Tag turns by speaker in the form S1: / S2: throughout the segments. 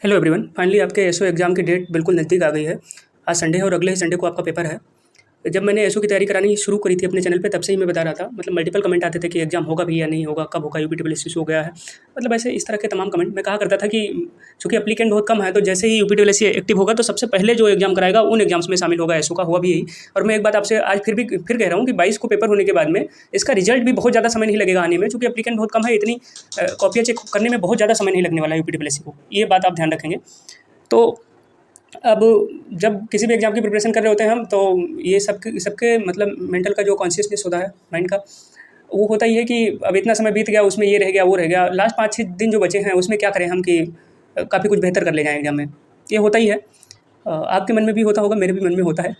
S1: Hello everyone, finally आपके SO exam की date बिल्कुल नज़दीक आ गई है। आज संडे है और अगले ही संडे को आपका पेपर है। जब मैंने एसओ की तैयारी करानी शुरू करी थी अपने चैनल पे, तब से ही मैं बता रहा था। मतलब मल्टीपल कमेंट आते थे कि एग्ज़ाम होगा भी या नहीं होगा, कब होगा, यूपी डब्ल्यूएससी इश्यू हो गया है। मतलब ऐसे इस तरह के तमाम कमेंट मैं कहा करता था कि चूँकि एप्लीकेंट बहुत कम है, तो जैसे ही यूपी डब्ल्यूएससी एक्टिव होगा तो सबसे पहले जो एग्ज़ाम कराएगा उन एग्ज़ाम्स में शामिल होगा। एसओ का हुआ भी यही। और मैं एक बात आपसे आज फिर कह रहा हूँ कि 22 को पेपर होने के बाद में इसका रिजल्ट भी बहुत ज़्यादा समय नहीं लगेगा आने में, चूँकि एप्लीकेंट बहुत कम है। इतनी कॉपियाँ चेक करने में बहुत ज़्यादा समय नहीं लगने वाला है यूपी डब्ल्यूएससी को। ये बात आप ध्यान रखेंगे। तो अब जब किसी भी एग्ज़ाम की प्रिपरेशन कर रहे होते हैं हम, तो ये सबके मतलब मेंटल का जो कॉन्शियसनेस होता है माइंड का, वो होता ही है कि अब इतना समय बीत गया, उसमें ये रह गया, वो रह गया, लास्ट 5-6 दिन जो बचे हैं उसमें क्या करें हम कि काफ़ी कुछ बेहतर कर ले जाएँ एग्ज़ाम में। ये होता ही है। आपके मन में भी होता होगा, मेरे भी मन में होता है।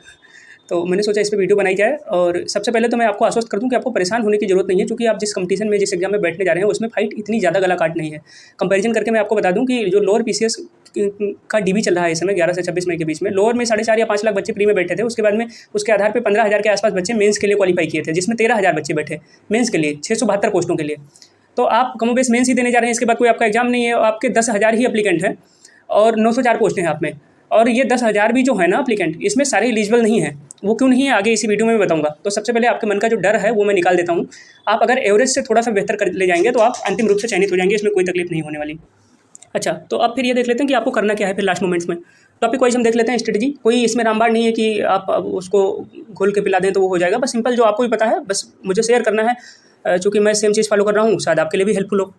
S1: तो मैंने सोचा इस पे वीडियो बनाई जाए। और सबसे पहले तो मैं आपको आश्वस्त कर दूं कि आपको परेशान होने की ज़रूरत नहीं है, क्योंकि आप जिस कंपटीशन में, जिस एग्जाम में बैठने जा रहे हैं, उसमें फाइट इतनी ज़्यादा गला काट नहीं है। कंपैरिजन करके मैं आपको बता दूं कि जो लोअर पीसीएस का डीबी चल रहा है इस समय 11 से 26 मई के बीच में, लोअर में 4.5 या 5 लाख बच्चे प्री में बैठे थे। उसके बाद में उसके आधार पर 15,000 के आसपास बच्चे मेंस के लिए क्वालीफाई किए थे, जिसमें 13,000 बच्चे बैठे मेंस के लिए 672 पोस्टों के लिए। तो आप कमोबेश मेंस ही देने जा रहे हैं, इसके बाद कोई आपका एग्जाम नहीं है। आपके 10,000 ही एप्लीकेंट हैं और 904 पोस्टें हैं आप में। और ये 10,000 भी जो है ना एप्लीकेंट, इसमें सारे एलिजिबल नहीं है। वो क्यों नहीं है, आगे इसी वीडियो में मैं बताऊंगा। तो सबसे पहले आपके मन का जो डर है वो मैं निकाल देता हूँ। आप अगर एवरेज से थोड़ा सा बेहतर कर ले जाएंगे तो आप अंतिम रूप से चयनित हो जाएंगे, इसमें कोई तकलीफ नहीं होने वाली। अच्छा, तो अब फिर ये देख लेते हैं कि आपको करना क्या है फिर लास्ट मोमेंट्स में। टॉपिक वाइज हम देख लेते हैं स्ट्रेटजी। कोई इसमें रामबाण नहीं है कि आप अब उसको घोल के पिला दें तो वो हो जाएगा। बस सिंपल जो आपको भी पता है, बस मुझे शेयर करना है। चूँकि मैं सेम चीज़ फॉलो कर रहा हूँ, शायद आपके लिए भी हेल्पफुल हो।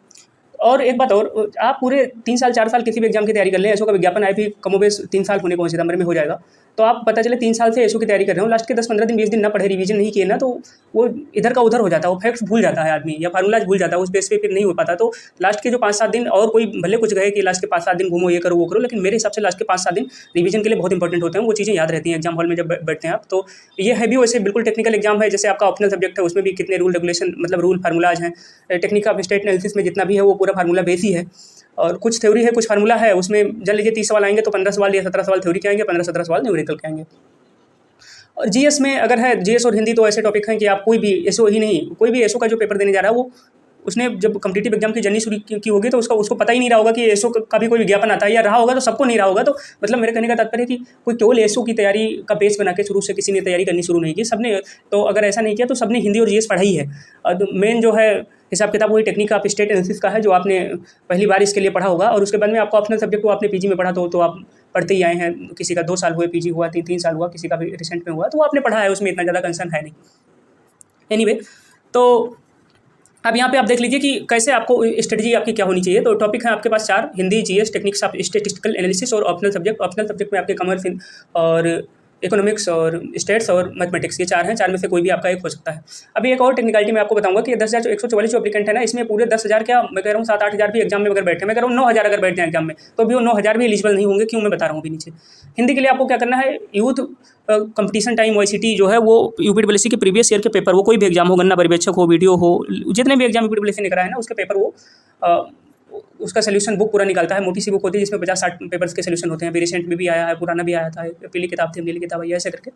S1: और एक बात और, आप पूरे 3 साल 4 साल किसी भी एग्जाम की तैयारी कर लें, एसओ का विज्ञापन आए भी कमोबेश 3 साल होने को सितंबर में हो जाएगा। तो आप पता चले 3 साल से एसओ की तैयारी कर रहे हो, लास्ट के 10-15 दिन 20 दिन ना पढ़े, रिवीजन नहीं किए ना, तो वो इधर का उधर हो जाता है। वो फैक्ट्स भूल जाता है आदमी, या फार्मूलाज भूल जाता है, उस बेस पे फिर नहीं हो पाता। तो लास्ट के जो 5-7 दिन, और कोई भले कुछ कहे कि लास्ट के 5-7 दिन घूमो, ये करो वो करो, लेकिन मेरे हिसाब से लास्ट के 5-7 दिन रिवीजन के लिए बहुत इंपॉर्टेंट होते हैं। वो चीज़ें याद रहती हैं एग्जाम हॉल में जब बैठते हैं आप। तो ये है भी वैसे बिल्कुल टेक्निकल एग्जाम है, जैसे आपका ऑप्शनल सब्जेक्ट है, उसमें भी कितने रूल रेगुलेशन, मतलब रूल फार्मूलाज हैं। टेक्निक ऑफ स्टेट एनालिसिस में जितना भी है वो पूरा फार्मूला बेस ही है। और कुछ थ्योरी है, कुछ फार्मूला है। उसमें जान लीजिए 30 सवाल आएंगे तो 15 सवाल या 17 सवाल थ्योरी के आएंगे, 15-17 सवाल न्यूमेरिकल के आएंगे। और जीएस में अगर है, जीएस और हिंदी तो ऐसे टॉपिक हैं कि आप कोई भी एसओ ही नहीं, कोई भी एसओ का जो पेपर देने जा रहा है, वो उसने जब कॉम्पिटिटिव एग्जाम की जर्नी शुरू की होगी तो उसको पता ही नहीं रहा होगा कि एसओ का भी कोई विज्ञापन आता है, या रहा होगा तो सबको नहीं रहा होगा। तो मतलब मेरे कहने का तात्पर्य है कि कोई केवल एसओ की तैयारी का बेस बना के शुरू से किसी ने तैयारी करनी शुरू नहीं की, सबने। तो अगर ऐसा नहीं किया तो सबने हिंदी और जीएस पढ़ा ही है। और मेन जो है हिसाब किताब वही टेक्निक ऑफ स्टेट एनालिसिस का है, जो आपने पहली बार इसके लिए पढ़ा होगा। और उसके बाद में आपका ऑप्शनल सब्जेक्ट वो आपने पीजी में पढ़ा, तो आप पढ़ते ही आए हैं। किसी का 2 साल हुए पीजी हुआ, 3 साल हुआ, किसी का भी रिसेंट में हुआ, तो वो आपने पढ़ा है, उसमें इतना ज़्यादा कंसर्न है नहीं। एनीवे, तो अब यहाँ पे आप देख लीजिए कि कैसे आपको स्ट्रेटजी आपकी क्या होनी चाहिए। तो टॉपिक है आपके पास 4: Hindi, GS, techniques of statistical analysis और ऑप्शनल सब्जेक्ट। ऑप्शनल सब्जेक्ट में आपके कॉमर्स और इकोनॉमिक्स और स्टेट्स और मैथमेटिक्स, ये 4 हैं। 4 में से कोई भी आपका एक हो सकता है। अभी एक और टेक्निकलिटी मैं आपको बताऊंगा कि 10,144 जो एप्लीकेंट है ना, इसमें पूरे 10,000 क्या, मैं कह रहा हूँ 7-8 हज़ार भी एग्जाम में अगर बैठे, मैं कह रहा हूँ 9,000 अगर बैठ जाए एग्जाम में, तो भी वो 9,000 भी एलिजिबल नहीं होंगे। क्यों, मैं बता रहा हूँ अभी नीचे। हिंदी के लिए आपको क्या करना है, यूथ कंपटीशन टाइम वाईसीटी जो है वो यूपीडब्ल्यूएससी के प्रीवियस ईयर के पेपर, वो कोई भी एग्जाम हो, गन्ना पर्यवेक्षक हो, वीडियो हो, जितने भी एग्जाम यूपीडब्ल्यूएससी ने कराए ना, उसके पेपर वो उसका सोल्यूशन बुक पूरा निकालता है। मोटी सी बुक होती है जिसमें 50-60 पेपर्स के सोल्यूशन होते हैं। अभी रिसेंट में भी आया है, पुराना भी आया था, पीली किताब थी, नीली किताब आई, ऐसे करके।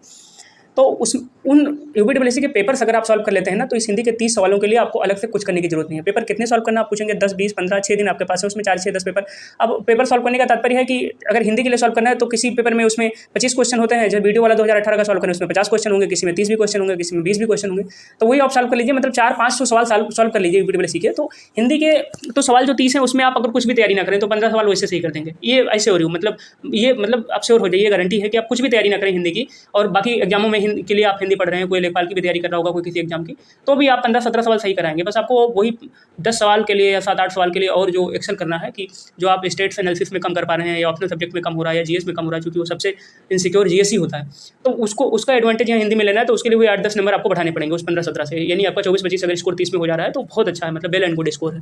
S1: तो उन यूपीडब्ल्यूएससी के पेपर्स अगर आप सॉल्व कर लेते हैं ना, तो इस हिंदी के 30 सवालों के लिए आपको अलग से कुछ करने की जरूरत नहीं है। पेपर कितने सॉल्व करना आप पूछेंगे, 10, 20, 15, 6 दिन आपके पास है, उसमें 4 से 10 पेपर। अब पेपर सॉल्व करने का तात्पर्य है कि अगर हिंदी के लिए सॉल्व करना है तो किसी पेपर में उसमें 25 क्वेश्चन होते हैं। जब वीडियो वाला 2018 का सॉल्व करें, उसमें 50 क्वेश्चन होंगे, किसी में 30 भी क्वेश्चन होंगे, किसी में 20 भी क्वेश्चन होंगे। तो वही आप सॉल्व कर लीजिए, मतलब 400-500 सवाल सॉल्व कर लीजिए यूपीडब्ल्यूएससी के। तो हिंदी के तो सवाल जो 30 हैं, उसमें आप अगर कुछ भी तैयारी ना करें तो 15 सवाल वैसे सही कर देंगे। ये ऐसे हो रही हूँ, मतलब आप श्योर हो जाइए, गारंटी है कि आप कुछ भी तैयारी ना करें हिंदी की, और बाकी एग्जामों में हिंदी के लिए आप हिंदी पढ़ रहे हैं, कोई लेखपाल की भी तैयारी कर रहा होगा, कोई किसी एग्जाम की, तो भी आप 15-17 सवाल सही कराएंगे। बस आपको वही 10 सवाल के लिए या 7-8 सवाल के लिए और जो एक्शन करना है कि जो आप स्टेट्स एनालिसिस में कम कर पा रहे हैं, या ऑप्शनल सब्जेक्ट में कम हो रहा है, या जीएस में कम हो रहा है, क्योंकि वो सबसे इनसिक्योर जीएस ही होता है। तो उसका एडवांटेज यहाँ हिंदी में लेना है, तो उसके लिए वही 8-10 नंबर आपको बढ़ाने पड़ेंगे उस 15-17 से। यानी आपका 24-25 अगर स्कोर 30 में हो जा रहा है तो बहुत अच्छा है, मतलब वेल एंड गुड स्कोर है।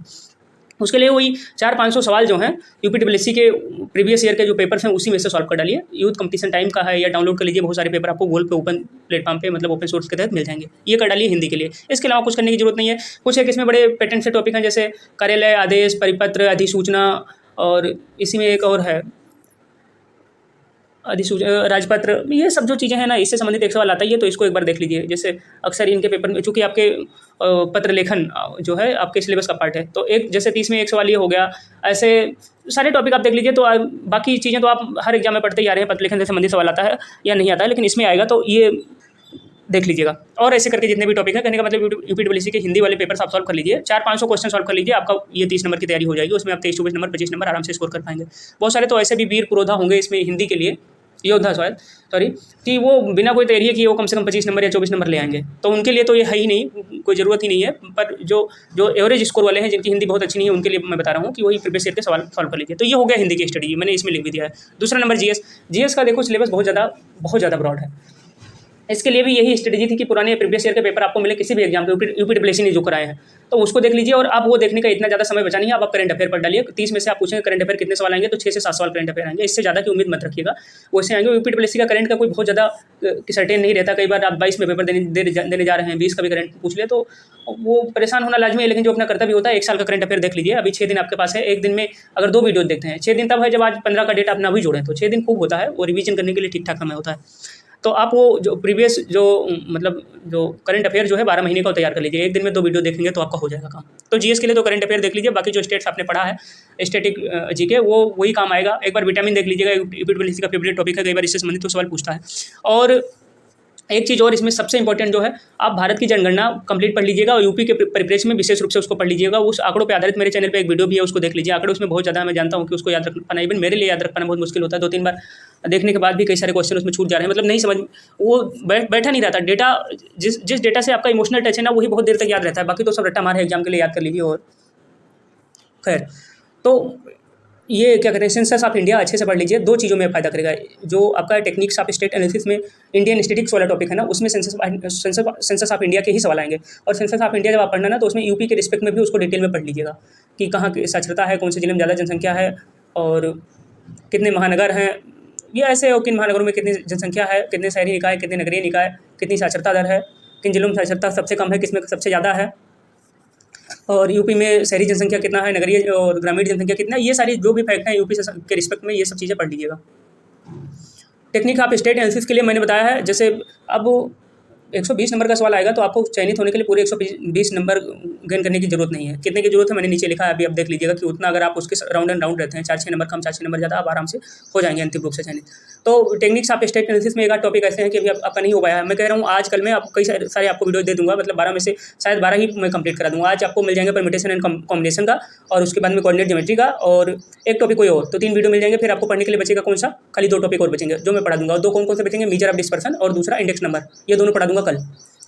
S1: उसके लिए वही 400-500 सवाल जो हैं यूपीडब्ल्यूएससी के प्रीवियस ईयर के जो पेपर्स हैं उसी में से सॉल्व कर डालिए। यूथ कंपटीशन टाइम का है, या डाउनलोड कर लीजिए, बहुत सारे पेपर आपको गूगल पे ओपन प्लेटफॉर्म पे, मतलब ओपन सोर्स के तहत मिल जाएंगे। ये कर डालिए हिंदी के लिए। इसके अलावा कुछ करने की जरूरत नहीं है। कुछ एक इसमें बड़े पेटेंट से टॉपिक हैं, जैसे कार्यालय, आदेश, परिपत्र, अधिसूचना, और इसी में एक और है राजपत्र, ये सब जो चीज़ें हैं ना, इससे संबंधित एक सवाल आता ही है, तो इसको एक बार देख लीजिए। जैसे अक्सर इनके पेपर में, चूँकि आपके पत्र लेखन जो है आपके सिलेबस का पार्ट है, तो एक जैसे 30 में एक सवाल ये हो गया। ऐसे सारे टॉपिक आप देख लीजिए, तो बाकी चीज़ें तो आप हर एग्जाम में पढ़ते ही आ रहे हैं, पत्र लेखन से संबंधित सवाल आता है या नहीं आता है, लेकिन इसमें आएगा, तो ये देख लीजिएगा। और ऐसे करके जितने भी टॉपिक है, कहने का मतलब यूपीडब्ल्यूएससी के हिंदी वाले पेपर आप सॉल्व कर लीजिए, 400-500 क्वेश्चन सॉल्व कर लीजिए, आपका ये 30 नंबर की तैयारी हो जाएगी। उसमें आप 23-24 नंबर, 25 नंबर आराम से स्कोर कर पाएंगे। बहुत सारे तो ऐसे भी वीर पुरोधा होंगे इसमें हिंदी के लिए, योद्धा शायद, सॉरी, कि वो बिना कोई तैयारी किए वो कम से कम 25 नंबर या 24 नंबर ले आएंगे, तो उनके लिए तो ये है ही नहीं, कोई ज़रूरत ही नहीं है। पर जो एवरेज स्कोर वाले हैं, जिनकी हिंदी बहुत अच्छी नहीं है, उनके लिए मैं बता रहा हूँ कि वही प्रीवियस ईयर के सवाल सॉल्व कर लीजिए। तो ये हो गया हिंदी की स्टडी, मैंने इसमें लिख भी दिया है। दूसरा नंबर जीएस का देखो सिलेबस बहुत ज़्यादा ब्रॉड है। इसके लिए भी यही स्ट्रेटेजी थी कि पुराने प्रीवियस ईयर के पेपर आपको मिले किसी भी एग्जाम के, यूपीडब्ल्यूएससी ने जो कराए हैं, तो उसको देख लीजिए। और आप वो देखने का इतना ज़्यादा समय बचा नहीं है, आप करंट अफेयर पर डालिए। 30 में से आप पूछेंगे करंट अफेयर कितने सवाल आएंगे, तो 6 से 7 सवाल करंट अफेयर आएंगे, इससे ज़्यादा की उम्मीद मत रखिएगा, वैसे आएंगे। यूपीडब्ल्यूएससी का करंट का कोई बहुत ज़्यादा सर्टेन नहीं रहता। कई बार आप 22 में पेपर देने जा रहे हैं, 20 का भी करंट पूछ ले, तो वो परेशान होना लाजमी है। लेकिन जो अपना कर्तव्य होता है, 1 साल का करंट अफेयर देख लीजिए। अभी 6 दिन आपके पास है, एक दिन में अगर 2 वीडियो देखते हैं, 6 दिन तब है जब आज 15 का डेट आप ना भी जोड़ें, तो 6 दिन खूब होता है, वो रिवीजन करने के लिए ठीक ठाक समय होता है। तो आप वो जो प्रीवियस जो करंट अफेयर जो है 12 महीने का तैयार कर लीजिए। एक दिन में 2 वीडियो देखेंगे तो आपका हो जाएगा काम। तो जीएस के लिए तो करंट अफेयर देख लीजिए, बाकी जो स्टेट्स आपने पढ़ा है स्टैटिक जीके, वो वही काम आएगा। एक बार विटामिन देख लीजिएगा, यूपीडब्ल्यूएससी का फेवरेट टॉपिक है, कई बार इससे संबंधित तो सवाल पूछता है। और एक चीज़ और इसमें सबसे इंपॉर्टेंट जो है, आप भारत की जनगणना कंप्लीट पढ़ लीजिएगा और यूपी के परिप्रेक्ष्य में विशेष रूप से उसको पढ़ लीजिएगा। उस आंकड़ों पे आधारित मेरे चैनल पे एक वीडियो भी है, उसको देख लीजिए। आंकड़े उसमें बहुत ज़्यादा, मैं जानता हूँ कि उसको याद रख पाना, इवन मेरे लिए याद रख पाना बहुत मुश्किल होता है। 2-3 बार देखने के बाद भी कई सारे क्वेश्चन उसमें छूट जा रहे हैं, मतलब नहीं समझ, वो बैठा नहीं रहता डेटा। जिस डेटा से आपका इमोशनल टच है ना, वही बहुत देर तक याद रहता है, बाकी तो सब रट्टा मार है, एग्जाम के लिए याद कर लीजिए। और खैर, तो ये क्या कहते हैं, सेंसस ऑफ इंडिया अच्छे से पढ़ लीजिए। 2 चीज़ों में फ़ायदा करेगा। जो आपका टेक्निक्स ऑफ स्टेट एनालिसिस में इंडियन स्टैटिस्टिक्स वाला टॉपिक है ना, उसमें सेंसस ऑफ इंडिया के ही सवाल आएंगे। और सेंसस ऑफ इंडिया जब आप पढ़ना ना, तो उसमें यूपी के रिस्पेक्ट में भी उसको डिटेल में पढ़ लीजिएगा कि कहाँ की साक्षरता है, कौन से जिले में ज़्यादा जनसंख्या है, और कितने महानगर हैं, ये ऐसे, और किन महानगरों में कितनी जनसंख्या है, कितने शहरी निकाय, कितने नगरीय निकाय, कितनी साक्षरता दर है, किन जिलों में साक्षरता सबसे कम है, किसमें सबसे ज़्यादा है, और यूपी में शहरी जनसंख्या कितना है, नगरीय और ग्रामीण जनसंख्या कितना है, ये सारी जो भी फैक्ट हैं यूपी के रिस्पेक्ट में, ये सब चीज़ें पढ़ लीजिएगा। टेक्निक ऑफ स्टेट एनालिसिस के लिए मैंने बताया है, जैसे अब 120 नंबर का सवाल आएगा, तो आपको चयनित होने के लिए पूरे 120 नंबर गेन करने की जरूरत नहीं है। कितने की जरूरत है मैंने नीचे लिखा है, अभी आप देख लीजिएगा कि उतना अगर आप उसके राउंड एंड राउंड रहते हैं, 4-6 नंबर कम, 4-6 नंबर ज़्यादा, आप आराम से हो जाएंगे अंतिम रूप से चयनित। तो टेक्निक्स ऑफ स्टेट एनालिसिस में एक आध टॉपिक ऐसे हैं कि अभी आपका नहीं हो पाया है। मैं कह रहा हूँ आज कल में आप कई सारे आपको वीडियो दे दूंगा, मतलब 12 में से शायद 12 ही मैं कंप्लीट करा दूंगा। आज आपको मिल जाएंगे परम्यूटेशन एंड कॉम्बिनेशन का, और उसके बाद में कोऑर्डिनेट ज्योमेट्री का, और एक टॉपिक कोई और, तो 3 वीडियो मिल जाएंगे। फिर आपको पढ़ने के लिए बचेगा कौन सा, खाली 2 टॉपिक और बचेंगे जो मैं पढ़ा दूंगा। और 2 कौन से बचेंगे, मेजर ऑफ डिस्पर्सन और दूसरा इंडेक्स नंबर, ये दोनों पढ़ा दूंगा कल,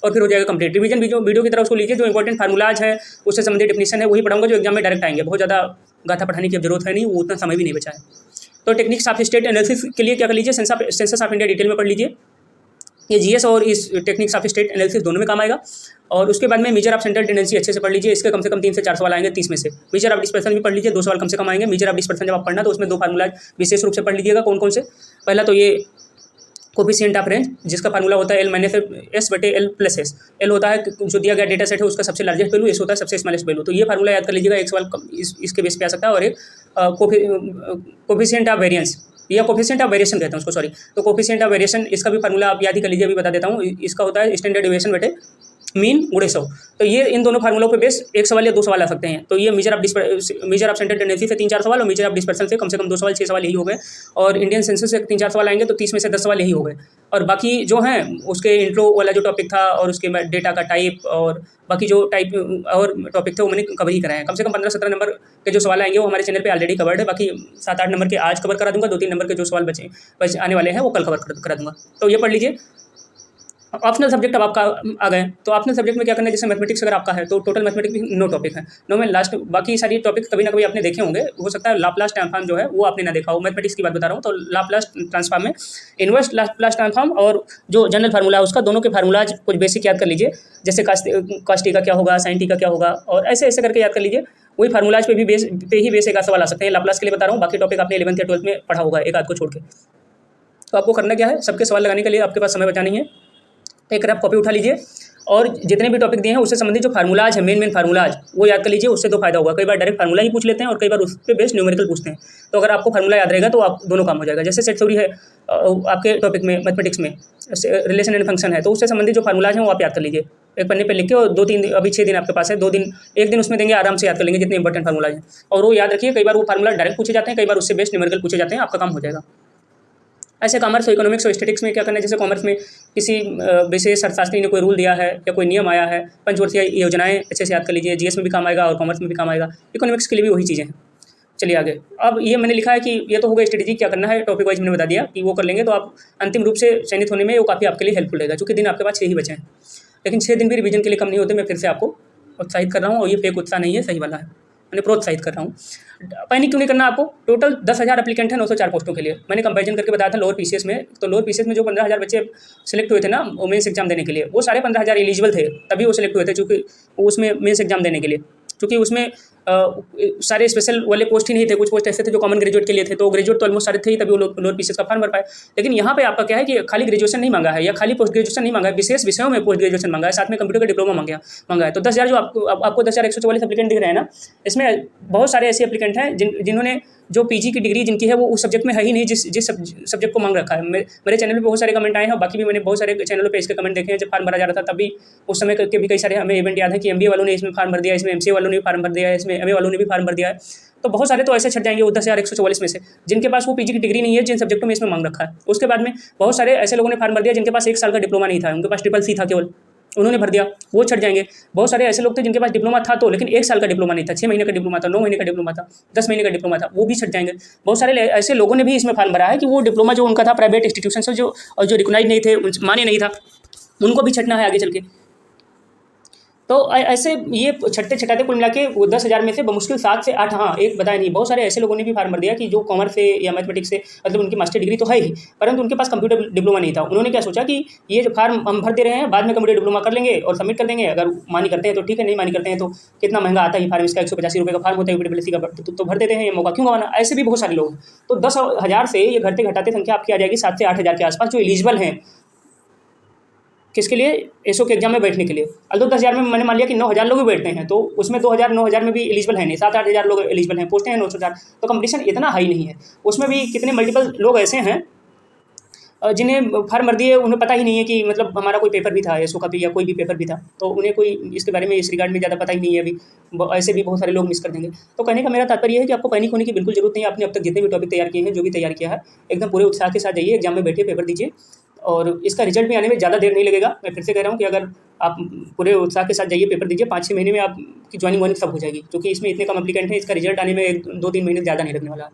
S1: और फिर हो जाएगा कंप्लीट। रिवीजन वीडियो की तरह उसको लीजिए, जो इंपॉर्टेंट फार्मूलाज है उससे संबंधित डेफिनेशन है वही पढ़ाऊंगा, जो एग्जाम में डायरेक्ट आएंगे। बहुत ज़्यादा गाथा पढ़ाने की अब जरूरत है नहीं, वो उतना समय भी नहीं बचा है। तो टेक्निक्स ऑफ स्टेट एनालिसिस के लिए क्या कर लीजिए, सेंसस ऑफ इंडिया डिटेल में पढ़ लीजिए। ये जीएस और इस टेक्निक्स ऑफ स्टेट एनालिसिस दोनों में काम आएगा। और उसके बाद में मेजर ऑफ सेंट्रल टेंडेंसी अच्छे से पढ़ लीजिए। इसके कम से कम 3 से 4 सवाल आएंगे 30 में से। मेजर ऑफ डिस्पर्सन भी पढ़ लीजिए, 2 सवाल कम से कम आएंगे। मेजर ऑफ डिस्पर्सन जब आप पढ़ना, तो उसमें 2 फार्मूला विशेष रूप से पढ़ लीजिएगा। कौन कौन से, पहला तो ये कोफिशिएंट ऑफ रेंज, जिसका फार्मूला होता है L-S/L+S। L होता है जो दिया गया डेटा सेट है उसका सबसे लार्जेस्ट वैल्यू, S होता है सबसे स्मॉलेस्ट वैल्यू। तो ये फार्मूला याद कर लीजिएगा, एक सवाल इसके बेस पे आ सकता है। और एक कोफिशिएंट ऑफ वेरिएंस या कोफिशिएंट ऑफ वेरिएशन कहते हैं उसको, सॉरी। तो कोफिशिएंट ऑफ वेरिएशन, इसका भी फार्मूला आप याद ही कर लीजिए, अभी बता देता हूँ। इसका होता है स्टैंडर्ड डेविएशन बटे मीन गुणे 100। तो ये इन दोनों फार्मूलों पे बेस 1 सवाल या 2 सवाल आ सकते हैं। तो ये मेजर ऑफ सेंट्रल टेंडेंसी से 3-4 सवाल, और मेजर ऑफ डिस्पर्सन से कम से कम 2 सवाल, 6 सवाल यही हो गए। और इंडियन सेंसस से 3-4 सवाल आएंगे, तो 30 में से 10 सवाल यही हो गए। और बाकी जो हैं उसके इंट्रो वाला जो टॉपिक था, और उसके डेटा का टाइप, और बाकी जो टाइप और टॉपिक थे वो मैंने कवर ही कराए हैं। कम से कम 15-17 नंबर के जो सवाल आएंगे वो हमारे चैनल पे ऑलरेडी कवर्ड है। बाकी 7-8 नंबर के आज कवर करा दूंगा, 2-3 नंबर के जो सवाल बचे आने वाले हैं वो कल कवर करा दूंगा। तो ये पढ़ लीजिए। ऑप्शनल सब्जेक्ट अब आपका आ गए, तो ऑप्शनल सब्जेक्ट में क्या करना है, जैसे मैथमेटिक्स अगर आपका है तो टोटल मैथमेटिक्स में 9 टॉपिक है। 9 में लास्ट, बाकी सारी टॉपिक कभी ना कभी आपने देखे होंगे, हो सकता है लाप्लास ट्रांसफॉर्म जो है वो आपने ना देखा हो। मैथमेटिक्स की बात बता रहा हूँ, तो लाप्लास ट्रांसफॉर्म में इनवर्स लाप्लास ट्रांसफॉर्म और जो जनरल फार्मूला है उसका, दोनों के फार्मूलाज कुछ बेसिक याद कर लीजिए। जैसे cos t का क्या होगा, sin t का क्या होगा, और ऐसे ऐसे करके याद कर लीजिए। वही फार्मूलाज पे ही बेस एक आध सवाल आ सकते हैं। लाप्लास के लिए बता रहा हूँ, बाकी टॉपिक आपने 11th या 12th में पढ़ा होगा एक आध को छोड़ के। तो आपको करना क्या है, सबके सवाल लगाने के लिए आपके पास समय बचा नहीं है। एक रफ कॉपी उठा लीजिए और जितने भी टॉपिक दिए हैं उससे संबंधित जो फार्मूलाज है, मेन फार्मूलाज, वो याद कर लीजिए, उससे तो फायदा होगा। कई बार डायरेक्ट फार्मूला ही पूछ लेते हैं और कई बार उस पे बेस्ड न्यूमेरिकल पूछते हैं। तो अगर आपको फार्मूला याद रहेगा तो आप दोनों काम हो जाएगा। जैसे सेट थ्योरी है आपके टॉपिक में मैथमेटिक्स में, रिलेशन एंड फंक्शन है, तो उससे संबंधित जो फार्मूलाज हैं वो आप याद कर लीजिए एक पन्ने पे लिख के, और 2-3 दिन, अभी 6 दिन आपके पास है, 2 दिन, 1 दिन उसमें देंगे, आराम से याद कर लेंगे जितने इंपॉर्टेंट फार्मूलाज हैं। और वो याद रखिए, कई बार वो फार्मूला डायरेक्ट पूछे जाते हैं, कई बार उससे बेस्ड न्यूमेरिकल पूछे जाते हैं, आपका काम हो जाएगा। ऐसे कॉमर्स और इकोनॉमिक्स और स्टैटिस्टिक्स में क्या करना है, जैसे कॉमर्स में किसी विशेष अर्थशास्त्री ने कोई रूल दिया है या कोई नियम आया है, पंचवर्षीय योजनाएं अच्छे से याद कर लीजिए, जीएस में भी काम आएगा और कॉमर्स में भी काम आएगा। इकोनॉमिक्स के लिए भी वही चीज़ें हैं। चलिए आगे। अब ये मैंने लिखा है कि ये तो होगा स्ट्रेटेजी, क्या करना है टॉपिक वाइज मैंने बता दिया कि वो कर लेंगे तो आप अंतिम रूप से चयनित होने में वो काफ़ी आपके लिए हेल्पफुल रहेगा। चूँकि दिन आपके पास 6 ही बचे हैं, लेकिन 6 दिन भी रिवीजन के लिए कम नहीं होते। मैं फिर से आपको उत्साहित कर रहा हूँ, और ये फेक उत्साह नहीं है, सही वाला है, मैंने प्रोत्साहित कर रहा हूँ। पैनिक क्यों नहीं करना आपको। टोटल 10,000 एप्लीकेंट हैं 904 पोस्टों के लिए। मैंने कंपैरिजन करके बताया था लोअर पीसीएस में, तो लोअर पीसीएस में जो 15,000 बच्चे सेलेक्ट हुए थे ना मेंस एग्जाम देने के लिए, वो सारे 15,000 एलिजिबल थे, तभी वो सेलेक्ट हुए थे, चूँकि उसमें मेंस एग्जाम देने के लिए, क्योंकि उसमें सारे स्पेशल वाले पोस्ट ही नहीं थे, कुछ पोस्ट ऐसे थे जो कॉमन ग्रेजुएट के लिए थे, तो ग्रेजुएट तो ऑलमोस्ट सारे थे ही, तभी वो लोअर पीसीएस का फॉर्म भर पाए। लेकिन यहाँ पे आपका क्या है कि खाली ग्रेजुएशन नहीं मांगा है या खाली पोस्ट ग्रेजुएशन नहीं मांगा है, विशेष विषयों में पोस्ट ग्रेजुएशन मांगा है, साथ में कंप्यूटर का डिप्लोमा मांगा है। तो 10,000 जो आपको 10,144 एप्लीकेंट दिख रहे हैं ना, इसमें बहुत सारे ऐसे एप्लीकेंट हैं जिन्होंने जो पीजी की डिग्री जिनकी है वो उस सब्जेक्ट में है ही नहीं जिस सब्जेक्ट को मांग रखा है। मेरे चैनल पे बहुत सारे कमेंट आए हैं, बाकी भी मैंने बहुत सारे चैनलों पे इसके कमेंट देखे हैं। जब फॉर्म भरा जा रहा था तब भी उस समय के भी कई सारे हमें इवेंट याद है कि एमबीए वालों ने इसमें फॉर्म भर दिया, इसमें एमसीए वालों ने भी फॉर्म भर दिया है, इसमें एमए वालों ने भी फॉर्म भर दिया है। तो बहुत सारे तो ऐसे छट जाएंगे वो 10,144 में से, जिनके पास वो पीजी की डिग्री नहीं है, जिन सब्जेक्टों में इसमें मांग रखा है। उसके बाद में बहुत सारे ऐसे लोगों ने फॉर्म भर दिया जिनके पास 1 साल का डिप्लोमा नहीं था, उनके पास ट्रिपल सी था केवल, उन्होंने भर दिया, वो छट जाएंगे। बहुत सारे ऐसे लोग थे जिनके पास डिप्लोमा था तो, लेकिन 1 साल का डिप्लोमा नहीं था, 6 महीने का डिप्लोमा था, 9 महीने का डिप्लोमा था, 10 महीने का डिप्लोमा था, वो भी छट जाएंगे। बहुत सारे ऐसे लोगों ने भी इसमें फॉर्म भरा है कि वो डिप्लोमा जो उनका था प्राइवेट इंस्टीट्यूशन से जो रिकॉग्नाइज नहीं थे, मान्य नहीं था, उनको भी छटना है आगे चल के। तो ऐसे ये छठते छठाते कुल मिला के वो 10,000 में से बमुश्किल 7 से 8, हाँ एक बताया नहीं, बहुत सारे ऐसे लोगों ने भी फॉर्म भर दिया कि जो कॉमर्स से या मैथमेटिक्स से, मतलब उनकी मास्टर डिग्री तो है ही, परंतु उनके पास कंप्यूटर डिप्लोमा नहीं था। उन्होंने क्या सोचा कि ये जो फॉर्म हम भर दे रहे हैं, बाद में कंप्यूटर डिप्लोमा कर लेंगे और सबमिट कर देंगे, अगर मानी करते हैं तो ठीक है, नहीं मानी करते हैं तो कितना महंगा आता है फॉर्म, इसका 185 रुपये का फॉर्म होता है यूपीडब्ल्यूएससी का, तो भर देते हैं, ये मौका क्यों गंवाना। ऐसे भी बहुत सारे लोग हैं। तो 10,000 से ये घटते घटाते संख्या आपकी आ जाएगी 7 से 8,000 के आसपास, जो एलिजिबल हैं किसके लिए, एसओ के एग्जाम में बैठने के लिए। अल्दो 10,000 में मैंने मान लिया कि 9,000 लोग भी बैठते हैं, तो उसमें 9,000 में भी एलिजिबल है नहीं, 7-8,000 लोग एलिजिबल हैं, पोस्टें हैं 900,000, तो कंपटीशन इतना हाई नहीं है। उसमें भी कितने मल्टीपल लोग ऐसे हैं जिन्हें फॉर्म भर दिए, उन्हें पता ही नहीं है कि मतलब हमारा कोई पेपर भी था एसओ का भी, या कोई भी पेपर भी था, तो उन्हें कोई इसके बारे में इस रिगार्ड में ज़्यादा पता ही नहीं है अभी। ऐसे भी बहुत सारे लोग मिस कर देंगे। तो कहने का मेरा तात्पर्य है कि आपको पैनिक होने की बिल्कुल जरूरत नहीं है। आपने अब तक जितने भी टॉपिक तैयार किए हैं, जो भी तैयार किया है, एकदम पूरे उत्साह के साथ जाइए, एग्जाम में बैठिए, पेपर दीजिए, और इसका रिजल्ट भी आने में ज़्यादा देर नहीं लगेगा। मैं फिर से कह रहा हूँ कि अगर आप पूरे उत्साह के साथ जाइए, पेपर दीजिए, 5-6 महीने में आपकी ज्वाइनिंग वाइनिंग सब हो जाएगी, क्योंकि इसमें इतने कम एप्लीकेंट हैं, इसका रिजल्ट आने में 2-3 महीने ज़्यादा नहीं लगने वाला।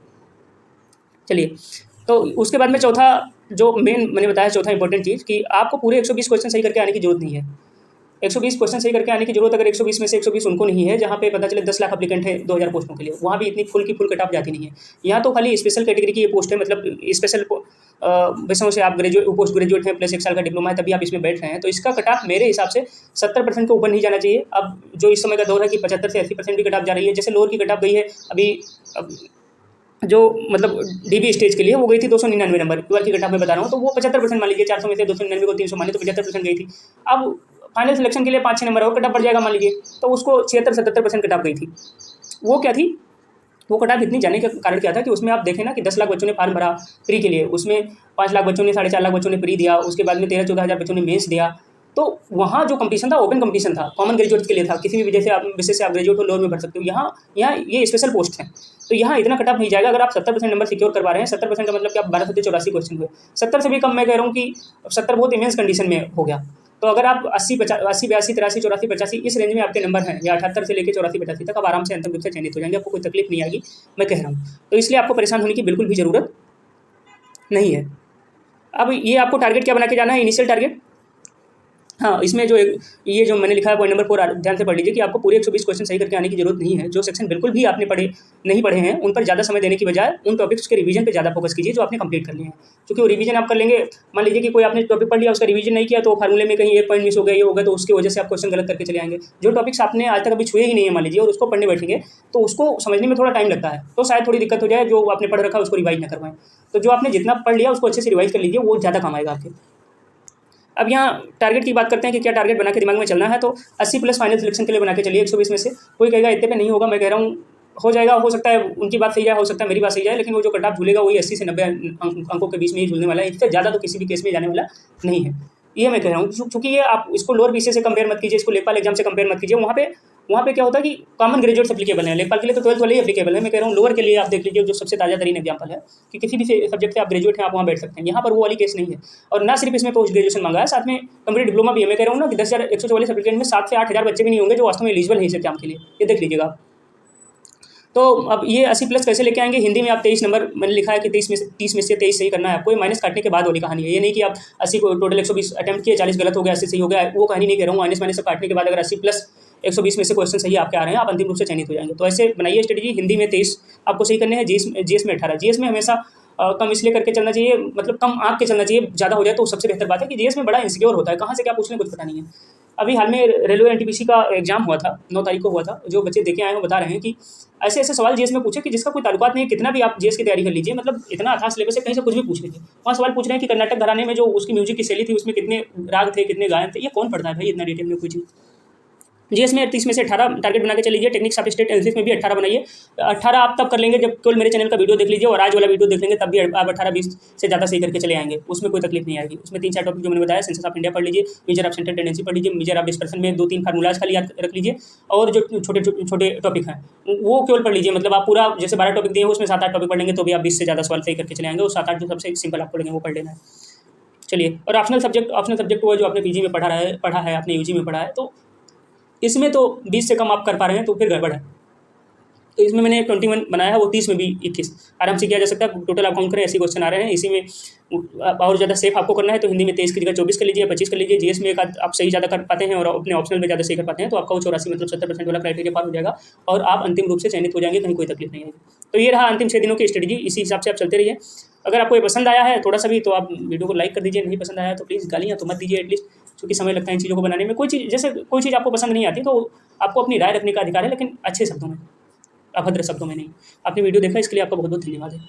S1: चलिए, तो उसके बाद में चौथा जो मेन मैंने बताया, चौथा इंपॉर्टेंट चीज़ कि आपको पूरे 120 क्वेश्चन सही करके आने की जरूरत नहीं है। 120 क्वेश्चन सही करके आने की जरूरत अगर 120 में से 120 उनको नहीं है, जहाँ पे पता चले 10 लाख एप्लीकेंट है 2,000 पोस्टों के लिए, वहाँ भी इतनी फुल की फुल कट ऑफ जाती नहीं है। यहाँ तो खाली स्पेशल कैटेगरी की ये पोस्ट है, मतलब स्पेशल विषयों से आप पोस्ट ग्रेजुएट हैं प्लस 1 साल का डिप्लोमा है, तभी आप इसमें बैठ रहे हैं। तो इसका कट ऑफ मेरे हिसाब से 70% के ऊपर नहीं जाना चाहिए। अब जो इस समय का दौर है कि 75 से 80% भी कट ऑफ जा रही है। जैसे लोअर की कट ऑफ गई है अभी, जो मतलब डीबी स्टेज के लिए वो गई थी 299 नंबर, ट्वेल्थ की कट ऑफ में बता रहा हूँ, तो वो 75% मान लीजिए, 400 में से 299 को 300 माने तो 75% गई थी। अब फाइनल सिलेक्शन के लिए 5-6 नंबर और कट ऑफ बढ़ जाएगा मान लीजिए, तो उसको 76-77% कट ऑफ गई थी। वो क्या थी, वो कट ऑफ इतनी जाने का कारण क्या था कि उसमें आप देखें ना कि 10 लाख बच्चों ने फॉर्म भरा प्री के लिए, उसमें 5 लाख बच्चों ने, 4.5 लाख बच्चों ने प्री दिया, उसके बाद में 13-14 हज़ार बच्चों ने मेंस दिया। तो वहाँ जो कंपटीशन था ओपन कंपटीशन था, कॉमन ग्रेजुएट के लिए था, किसी भी विजय से आप विषय से आप ग्रेजुएट हो, लोअर में भर सकते हो। यहाँ ये स्पेशल पोस्ट है, तो यहाँ इतना कट ऑफ नहीं जाएगा। अगर आप 70% नंबर सिक्योर करवा रहे हैं, 70% का मतलब कि आप 1284 क्वेश्चन हुए, 70 से भी कम मैं कह रहा हूँ कि 70 बहुत इमेंस कंडीशन में हो गया। तो अगर आप 80, 82, 83, 84, 85 इस रेंज में आपके नंबर हैं, या 78 से लेकर 84-85 तक, आप आराम से अंतिम रूप से चयनित हो जाएंगे, आपको कोई तकलीफ नहीं आएगी, मैं कह रहा हूँ। तो इसलिए आपको परेशान होने की बिल्कुल भी ज़रूरत नहीं है। अब ये आपको टारगेट क्या बना के जाना है, इनिशियल टारगेट। हाँ, इसमें ये जो मैंने लिखा है पॉइंट नंबर 4, ध्यान से पढ़ लीजिए कि आपको पूरे 120 क्वेश्चन सही करके आने की जरूरत नहीं है। जो सेक्शन बिल्कुल भी आपने नहीं पढ़े हैं, उन पर ज़्यादा समय देने की बजाय उन टॉपिक्स के रिवीजन पे ज़्यादा फोकस कीजिए जो आपने कंप्लीट कर लिए हैं। क्योंकि वो रिवीजन आप कर लेंगे, मान लीजिए कि कोई आपने टॉपिक पढ़ लिया, उसका रिवीजन नहीं किया, तो फार्मूले में कहीं एक पॉइंट मिस हो गया, ये हो गया, तो उसकी वजह से आप क्वेश्चन गलत करके चले आएंगे। जो टॉपिक्स आपने आज तक अभी छुए ही नहीं है मान लीजिए, और उसको पढ़ने बैठेंगे तो उसको समझने में थोड़ा टाइम लगता है, तो शायद थोड़ी दिक्कत हो जाए, जो आपने पढ़ रखा है उसको रिवाइज ना करवाएं। तो जो आपने जितना पढ़ लिया उसको अच्छे से रिवाइज कर लीजिए, वो ज़्यादा काम आएगा आपके। अब यहाँ टारगेट की बात करते हैं कि क्या टारगेट बना के दिमाग में चलना है, तो 80 प्लस फाइनल सिलेक्शन के लिए बना के चलिए 120 में से। कोई कहेगा इतने पे नहीं होगा, मैं कह रहा हूँ हो जाएगा, हो सकता है उनकी बात सही जाए, हो सकता है मेरी बात सही जाए, लेकिन वो जो कट ऑफ झूलेगा वही 80 से 90 अंकों के बीच में ही झूलने वाला है। इससे ज़्यादा तो किसी भी केस में जाने वाला नहीं है, ये मैं कह रहा हूँ। चूँकि ये आप इसको लोअर बीसीए से कंपेयर मत कीजिए, इसको लेखपाल एग्जाम से कंपेयर मत कीजिए। वहाँ पे क्या होता है कि कॉमन ग्रेजुएट्स एप्लीकेबल है, लेखपाल के लिए तो 12th वाले ही एप्लीकेबल है। मैं कह रहा हूँ लोअर के लिए आप देख लीजिए, जो सबसे ताज़ा तरीन एग्जाम्पल है कि किसी भी सब्जेक्ट से आप ग्रेजुएट हैं, आप वहाँ बैठ सकते हैं। यहाँ पर वो वाली केस नहीं है। और ना सिर्फ इसमें पोस्ट ग्रेजुएशन मांगा है, साथ में कंप्लीट डिप्लोमा भी है। मैं कह रहा हूँ ना कि 10,144 एप्लीकेंट में 7 से 8 हज़ार बच्चे भी नहीं होंगे जो वास्तव में एलिजिबल है इस एग्जाम के लिए, ये देख लीजिएगा आप। तो अब ये 80 प्लस कैसे लेके आएंगे? हिंदी में आप 23 नंबर मैंने लिखा है कि 30 में से 23 सही करना है आपको। ये माइनस काटने के बाद वाली कहानी है, ये नहीं कि आप 80 को टोटल 120 अटेम्प्ट किए, 40 गलत हो गया, 80 सही हो गया, वो कहानी नहीं कह रहा हूँ। माइनस से काटने के बाद अगर 80 प्लस 120 में से क्वेश्चन सही आपके आ रहे हैं, आप अंतिम रूप से चयनित हो जाएंगे। तो ऐसे बनाइए स्ट्रेटजी। हिंदी में 23 आपको सही करने हैं, जीएस में 18। जीएस में हमेशा कम इसलिए करके चलना चाहिए, मतलब कम आँख के चलना चाहिए, ज़्यादा हो जाए तो सबसे बेहतर बात है कि जीएस में बड़ा इनसिक्योर होता है, कहाँ से क्या पूछने कुछ पता नहीं है। अभी हाल में रेलवे एनटीपीसी का एग्जाम हुआ था, 9 तारीख को हुआ था। जो बच्चे देखे आए हैं वो बता रहे हैं कि ऐसे सवाल जीएस में पूछे कि जिसका कोई ताल्लुकात नहीं है। कितना भी आप जीएस की तैयारी कर लीजिए, मतलब इतना आसान सिलेबस है, कहीं से कुछ भी पूछ लीजिए। वहाँ सवाल पूछ रहे हैं कि कर्नाटक घराने में जो उसकी म्यूजिक की शैली थी उसमें कितने राग थे, कितने गायन थे। ये कौन पढ़ता है भाई इतना डिटेल में कोई चीज़। जीएस में 30 में से 18 टारगेट बना के चल लीजिए। टेक्निक्स ऑफ स्टेट एनालिसिस में भी 18 बनाइए। 18 आप तब कर लेंगे जब केवल मेरे चैनल का वीडियो देख लीजिए और आज वाला वीडियो देख लेंगे, तब भी आप 18-20 से ज़्यादा सही करके चले आएंगे, उसमें कोई तकलीफ नहीं आएगी। उसमें 3-4 टॉपिक जो मैंने बताया, सेंसस ऑफ इंडिया पढ़ लीजिए, मेजर ऑफ सेंट्रल टेंडेंसी पढ़ लीजिए, मेजर ऑफ डिस्पर्सन में 2-3 फार्मूलाज खाली याद रख लीजिए, और जो छोटे टॉपिक हैं वो केवल पढ़ लीजिए। मतलब आप पूरा जैसे 12 टॉपिक दिए हैं उसमें 7-8 टॉपिक पढ़ेंगे तो भी आप 20 से ज़्यादा सवाल सही करके चले आएंगे, और 7-8 जो सबसे सिंपल आपको लगे वो पढ़ लेना है। चलिए, और ऑप्शनल सब्जेक्ट वो जो आपने पीजी में पढ़ा है, आपने यूजी में पढ़ा है, तो इसमें तो 20 से कम आप कर पा रहे हैं तो फिर गड़बड़ है। तो इसमें मैंने 21 बनाया है, वो 30 में भी 21 आराम से किया जा सकता है। टोटल आप काउंट करें, ऐसे क्वेश्चन आ रहे हैं। इसी में और ज़्यादा सेफ आपको करना है तो हिंदी में 23 की जगह 24 कर लीजिए, 25 कर लीजिए। जीएस में एक आप सही ज़्यादा कर पाते हैं और अपने ऑप्शनल में ज़्यादा सही कर पाते हैं तो आपका वो 84 मतलब 70% वाला क्राइटेरिया पार हो जाएगा और आप अंतिम रूप से चयनित हो जाएंगे, कहीं कोई तकलीफ नहीं आएगी। तो ये रहा अंतिम 6 दिनों की स्ट्रेटजी, इसी हिसाब से आप चलते रहिए। अगर आपको ये पसंद आया है थोड़ा सा भी तो आप वीडियो को लाइक कर दीजिए, नहीं पसंद आया तो प्लीज़ गालियाँ तो मत दीजिए एटलीस्ट, क्योंकि समय लगता है इन चीज़ों को बनाने में। कोई चीज़ आपको पसंद नहीं आती तो आपको अपनी राय रखने का अधिकार है, लेकिन अच्छे शब्दों में, अभद्र शब्दों में नहीं। आपने वीडियो देखा इसके लिए आपका बहुत बहुत धन्यवाद है।